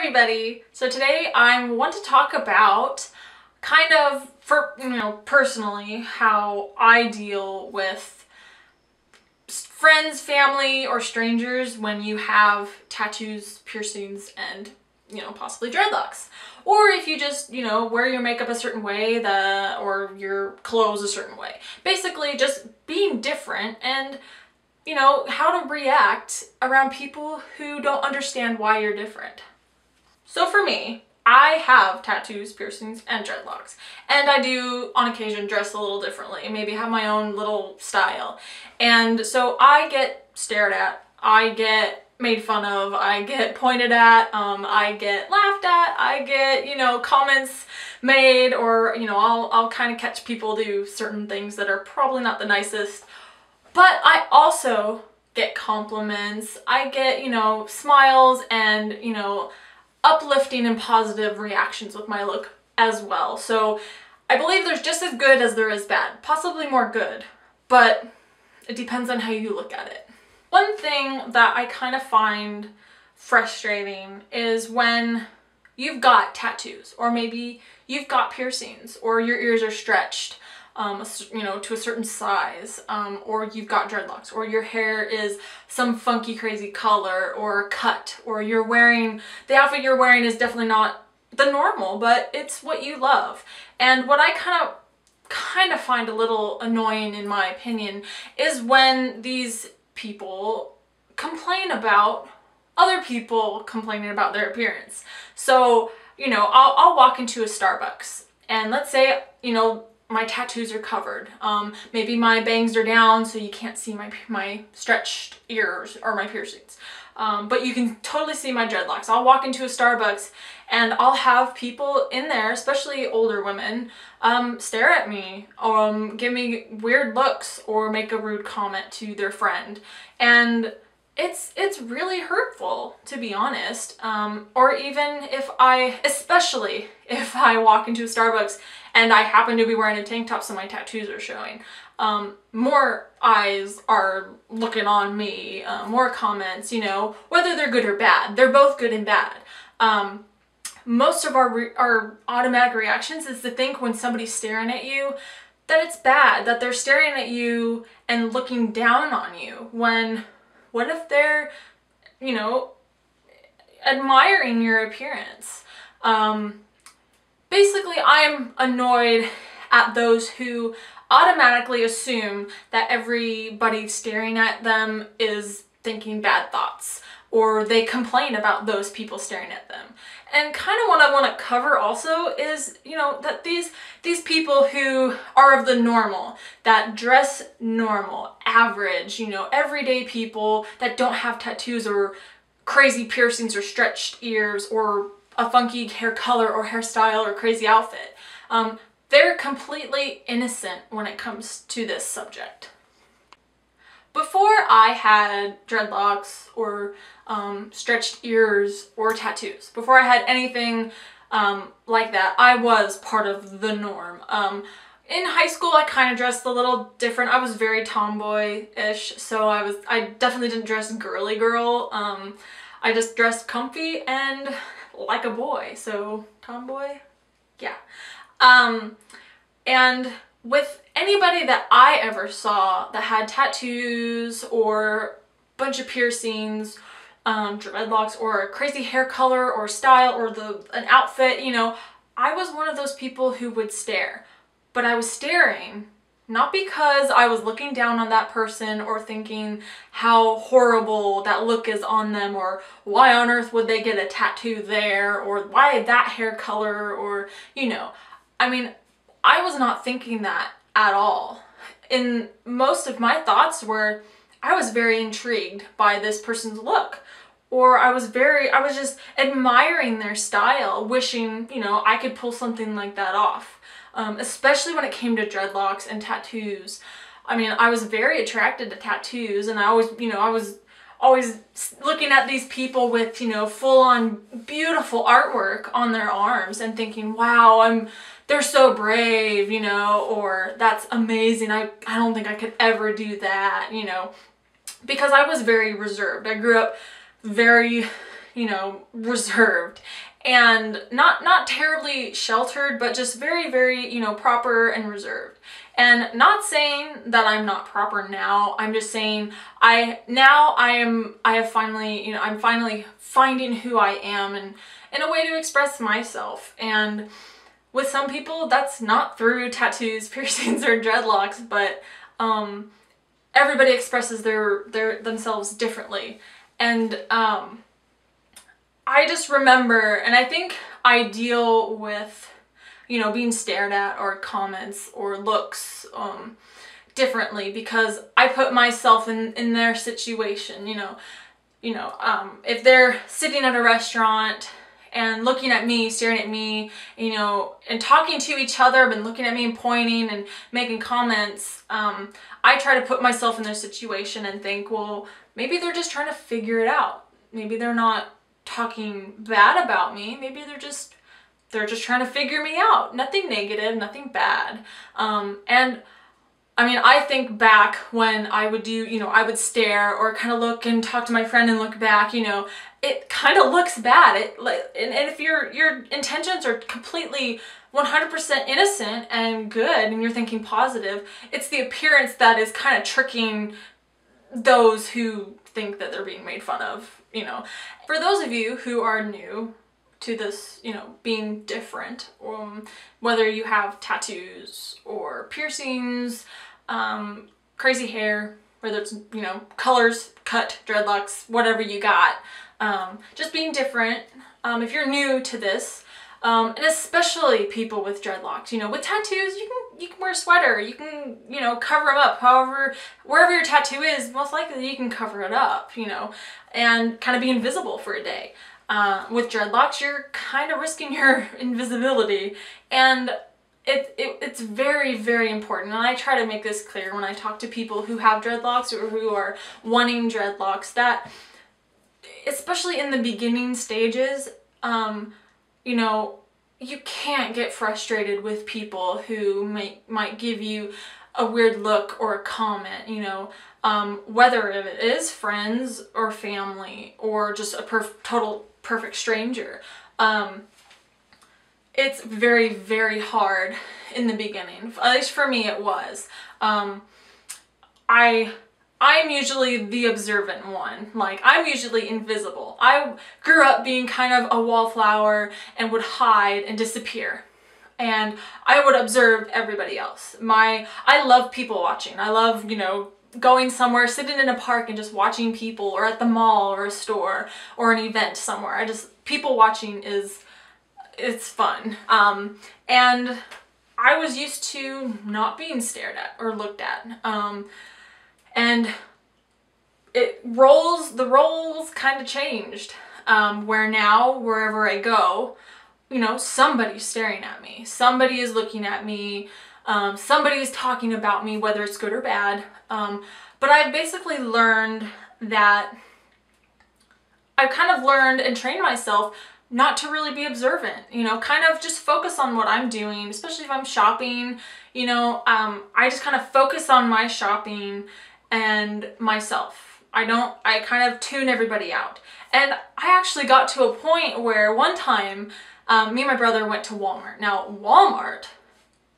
everybody. So today I want to talk about kind of, personally, how I deal with friends, family, or strangers when you have tattoos, piercings, and, possibly dreadlocks. Or if you just, wear your makeup a certain way or your clothes a certain way. Basically just being different and how to react around people who don't understand why you're different. So for me, I have tattoos, piercings, and dreadlocks. And I do, on occasion, dress a little differently, maybe have my own little style. And so I get stared at, I get made fun of, I get pointed at, I get laughed at, I get, comments made, or, I'll kind of catch people do certain things that are probably not the nicest. But I also get compliments, I get, smiles and, uplifting and positive reactions with my look as well. So I believe there's just as good as there is bad, possibly more good, but it depends on how you look at it. One thing that I kind of find frustrating is when you've got tattoos, or maybe you've got piercings, or your ears are stretched, to a certain size, or you've got dreadlocks, or your hair is some funky crazy color or cut, or the outfit you're wearing is definitely not the normal, but it's what you love. And what I kind of find a little annoying, in my opinion, is when these people complain about other people complaining about their appearance. So, I'll walk into a Starbucks and let's say, my tattoos are covered. Maybe my bangs are down so you can't see my stretched ears or my piercings. But you can totally see my dreadlocks. I'll walk into a Starbucks and I'll have people in there, especially older women, stare at me, give me weird looks, or make a rude comment to their friend. And it's really hurtful, to be honest. Or even especially if I walk into a Starbucks and I happen to be wearing a tank top so my tattoos are showing. More eyes are looking on me, more comments, whether they're good or bad. They're both good and bad. Most of our automatic reactions is to think when somebody's staring at you that it's bad, that they're staring at you and looking down on you, when what if they're, admiring your appearance? Basically, I'm annoyed at those who automatically assume that everybody staring at them is thinking bad thoughts, or they complain about those people staring at them. And kind of what I want to cover also is, that these people who are of the normal, that dress normal, average, everyday people that don't have tattoos or crazy piercings or stretched ears or a funky hair color or hairstyle or crazy outfit. They're completely innocent when it comes to this subject. Before I had dreadlocks or stretched ears or tattoos, before I had anything like that, I was part of the norm. In high school, I kind of dressed a little different. I was very tomboy-ish, so I definitely didn't dress girly girl. I just dressed comfy and like a boy, so tomboy, yeah. And with anybody that I ever saw that had tattoos or a bunch of piercings, dreadlocks, or a crazy hair color or style, or an outfit, I was one of those people who would stare. But I was staring not because I was looking down on that person or thinking how horrible that look is on them, or why on earth would they get a tattoo there, or why that hair color, or, I was not thinking that at all. And most of my thoughts were, I was very intrigued by this person's look, or I was just admiring their style, wishing, I could pull something like that off. Especially when it came to dreadlocks and tattoos. I was very attracted to tattoos, and I was always looking at these people with, full-on beautiful artwork on their arms and thinking, wow, they're so brave, or that's amazing. I don't think I could ever do that, because I was very reserved. I grew up very, you know, reserved and not terribly sheltered, but just very, very, you know, proper and reserved. And not saying that I'm not proper now. I'm just saying I'm finally finding who I am and in a way to express myself. And with some people, that's not through tattoos, piercings, or dreadlocks, but everybody expresses themselves differently. And I just remember, and I think I deal with, you know, being stared at or comments or looks differently because I put myself in their situation. If they're sitting at a restaurant and looking at me, staring at me, you know, and talking to each other, but looking at me and pointing and making comments, I try to put myself in their situation and think, well, maybe they're just trying to figure it out. Maybe they're not talking bad about me. Maybe they're just trying to figure me out. Nothing negative, nothing bad. And I mean, I think back when I would do, you know, I would stare or kind of look and talk to my friend and look back, you know, it kind of looks bad. And if your intentions are completely 100% innocent and good and you're thinking positive, it's the appearance that is kind of tricking those who think that they're being made fun of, you know. For those of you who are new to this, you know, being different, whether you have tattoos or piercings, crazy hair, whether it's, you know, colors, cut, dreadlocks, whatever you got, just being different. If you're new to this, and especially people with dreadlocks, you know, with tattoos, you can wear a sweater, you can, you know, cover them up. However, wherever your tattoo is, most likely you can cover it up, you know, and kind of be invisible for a day. With dreadlocks, you're kind of risking your invisibility, and it's very, very important. And I try to make this clear when I talk to people who have dreadlocks or who are wanting dreadlocks, that especially in the beginning stages, you know, you can't get frustrated with people who might give you a weird look or a comment, you know, whether it is friends or family or just a total perfect stranger. It's very, very hard in the beginning. At least for me it was. I'm usually the observant one. Like, I'm usually invisible. I grew up being kind of a wallflower and would hide and disappear. And I would observe everybody else. I love people watching. I love, you know, going somewhere, sitting in a park and just watching people, or at the mall or a store or an event somewhere. People watching it's fun. And I was used to not being stared at or looked at. And the roles kind of changed, where now wherever I go, you know, somebody's staring at me, somebody is looking at me, somebody is talking about me, whether it's good or bad. But I've basically learned that I've kind of learned and trained myself not to really be observant, you know, kind of just focus on what I'm doing, especially if I'm shopping, you know. I just kind of focus on my shopping and myself. I kind of tune everybody out. And I actually got to a point where one time, me and my brother went to Walmart. Now, Walmart,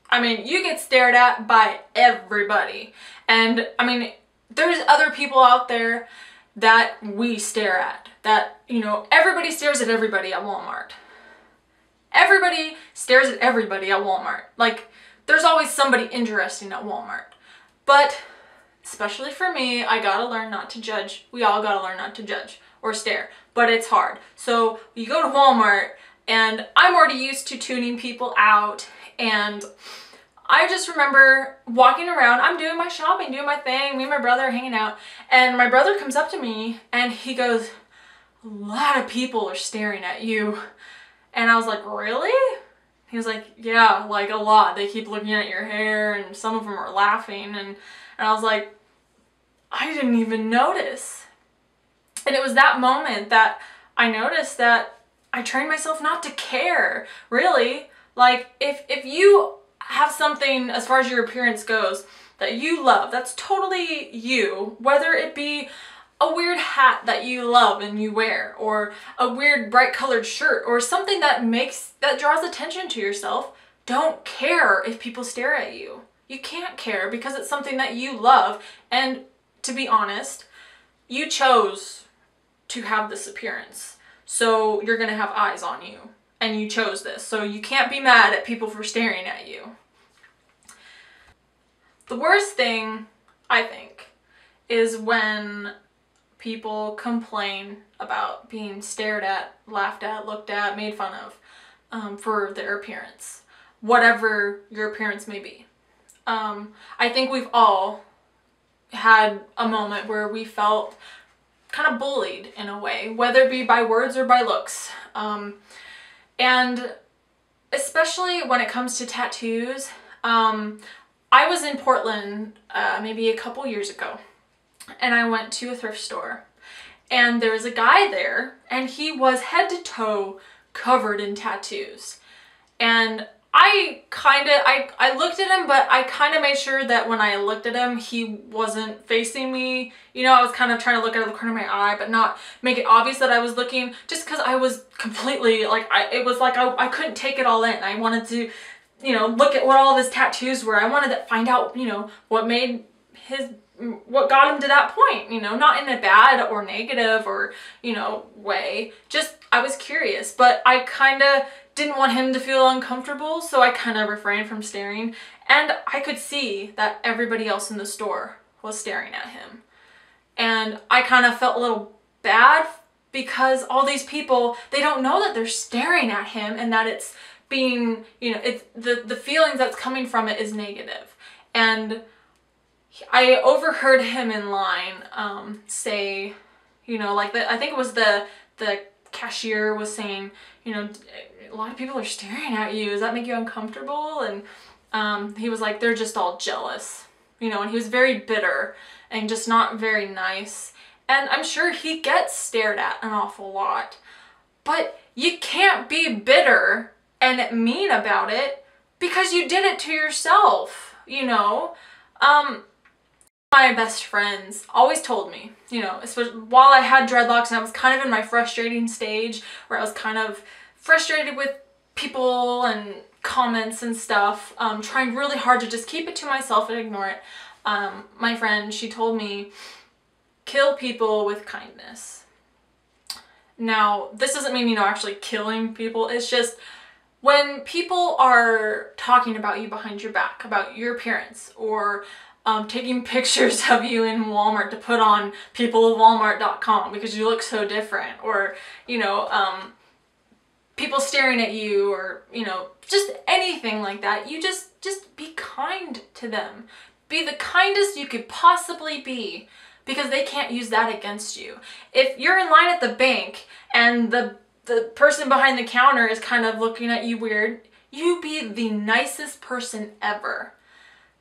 I mean, you get stared at by everybody. And I mean, there's other people out there that we stare at, that, you know, everybody stares at everybody at Walmart. Everybody stares at everybody at Walmart. Like, there's always somebody interesting at Walmart. But especially for me, I gotta learn not to judge. We all gotta learn not to judge or stare, but it's hard. So you go to Walmart, and I'm already used to tuning people out, and I just remember walking around, I'm doing my shopping, doing my thing, me and my brother are hanging out, and my brother comes up to me and he goes, "A lot of people are staring at you." And I was like, "Really?" He was like, "Yeah, like a lot. They keep looking at your hair, and some of them are laughing." And I was like, I didn't even notice. And it was that moment that I noticed that I trained myself not to care, really. Like, if you have something, as far as your appearance goes, that you love, that's totally you, whether it be a weird hat that you love and you wear, or a weird bright colored shirt, or something that draws attention to yourself, don't care if people stare at you. You can't care because it's something that you love, and to be honest, you chose to have this appearance. So you're gonna have eyes on you, and you chose this. So you can't be mad at people for staring at you. The worst thing, I think, is when people complain about being stared at, laughed at, looked at, made fun of for their appearance, whatever your appearance may be. I think we've all had a moment where we felt kind of bullied in a way, whether it be by words or by looks. And especially when it comes to tattoos, I was in Portland maybe a couple years ago, and I went to a thrift store, and there was a guy there, and he was head to toe covered in tattoos. And I looked at him, but I kind of made sure that when I looked at him, he wasn't facing me. You know, I was kind of trying to look out of the corner of my eye, but not make it obvious that I was looking, just because I was completely, like, it was like I couldn't take it all in. I wanted to, you know, look at what all of his tattoos were. I wanted to find out, you know, what got him to that point, you know, not in a bad or negative or, you know, way. Just, I was curious, but I kind of didn't want him to feel uncomfortable, so I kind of refrained from staring. And I could see that everybody else in the store was staring at him. And I kind of felt a little bad because all these people, they don't know that they're staring at him, and that it's being, you know, it's the feelings that's coming from it is negative. And I overheard him in line say, you know, like I think it was the cashier was saying, you know, a lot of people are staring at you. Does that make you uncomfortable? And he was like, they're just all jealous, you know, and he was very bitter and just not very nice. And I'm sure he gets stared at an awful lot, but you can't be bitter and mean about it because you did it to yourself, you know. My best friends always told me, you know, especially while I had dreadlocks and I was kind of in my frustrating stage where I was kind of frustrated with people and comments and stuff, trying really hard to just keep it to myself and ignore it. My friend, she told me, kill people with kindness. Now, this doesn't mean, you know, actually killing people. It's just when people are talking about you behind your back, about your appearance, or taking pictures of you in Walmart to put on peopleofwalmart.com because you look so different, or, you know, people staring at you, or, you know, just anything like that, you just be kind to them. Be the kindest you could possibly be, because they can't use that against you. If you're in line at the bank and the person behind the counter is kind of looking at you weird, you be the nicest person ever.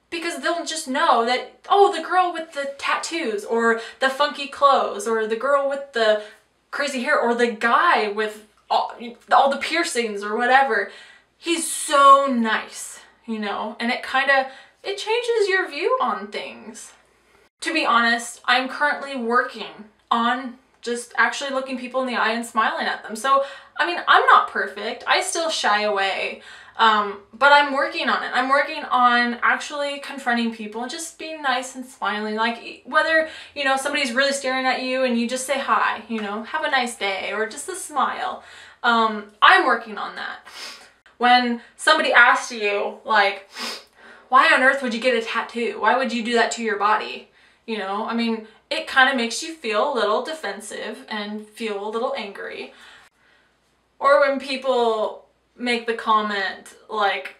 Because they'll just know that, oh, the girl with the tattoos, or the funky clothes, or the girl with the crazy hair, or the guy with all the piercings or whatever, he's so nice, you know, and it changes your view on things. To be honest, I'm currently working on just actually looking people in the eye and smiling at them. So, I mean, I'm not perfect. I still shy away. But I'm working on it. I'm working on actually confronting people and just being nice and smiling. Like, whether, you know, somebody's really staring at you and you just say hi, you know, have a nice day, or just a smile. I'm working on that. When somebody asks you, like, why on earth would you get a tattoo? Why would you do that to your body? You know, I mean, it kind of makes you feel a little defensive and feel a little angry. Or when people make the comment like,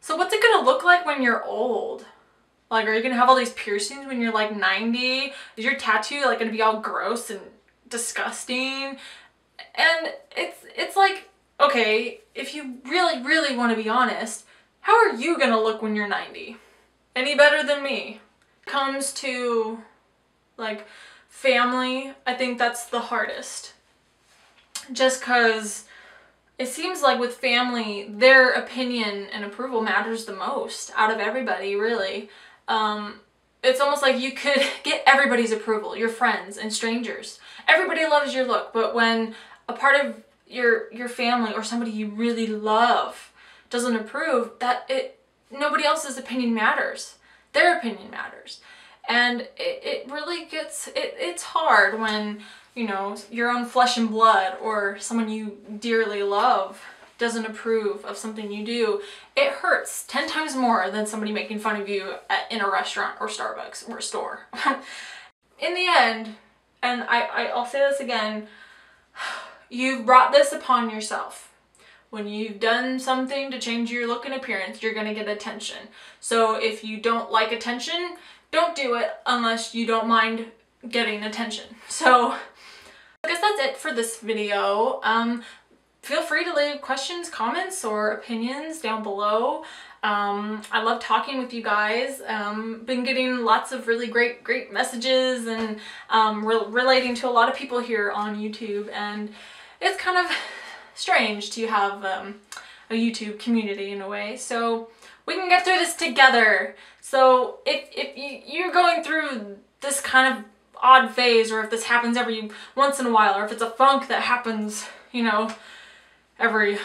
so what's it gonna look like when you're old? Like, are you gonna have all these piercings when you're like 90? Is your tattoo like gonna be all gross and disgusting? And it's like, okay, if you really want to be honest, how are you gonna look when you're 90? Any better than me? Comes to like family, I think that's the hardest. Just cause it seems like with family, their opinion and approval matters the most out of everybody, really. it's almost like you could get everybody's approval, your friends and strangers. Everybody loves your look, but when a part of your family or somebody you really love doesn't approve, nobody else's opinion matters. Their opinion matters. And it really gets, it's hard when, you know, your own flesh and blood or someone you dearly love doesn't approve of something you do. It hurts 10 times more than somebody making fun of you in a restaurant or Starbucks or a store. In the end, and I'll say this again, you've brought this upon yourself. When you've done something to change your look and appearance, you're gonna get attention. So if you don't like attention, don't do it unless you don't mind getting attention. So I guess that's it for this video. Feel free to leave questions, comments, or opinions down below. I love talking with you guys. Been getting lots of really great messages and relating to a lot of people here on YouTube, and it's kind of strange to have a YouTube community in a way. So we can get through this together. So if you're going through this kind of odd phase, or if this happens every once in a while, or if it's a funk that happens, you know, every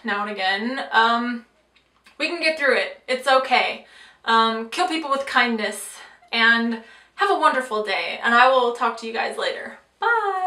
now and again, we can get through it. It's okay. Kill people with kindness, and have a wonderful day, and I will talk to you guys later. Bye!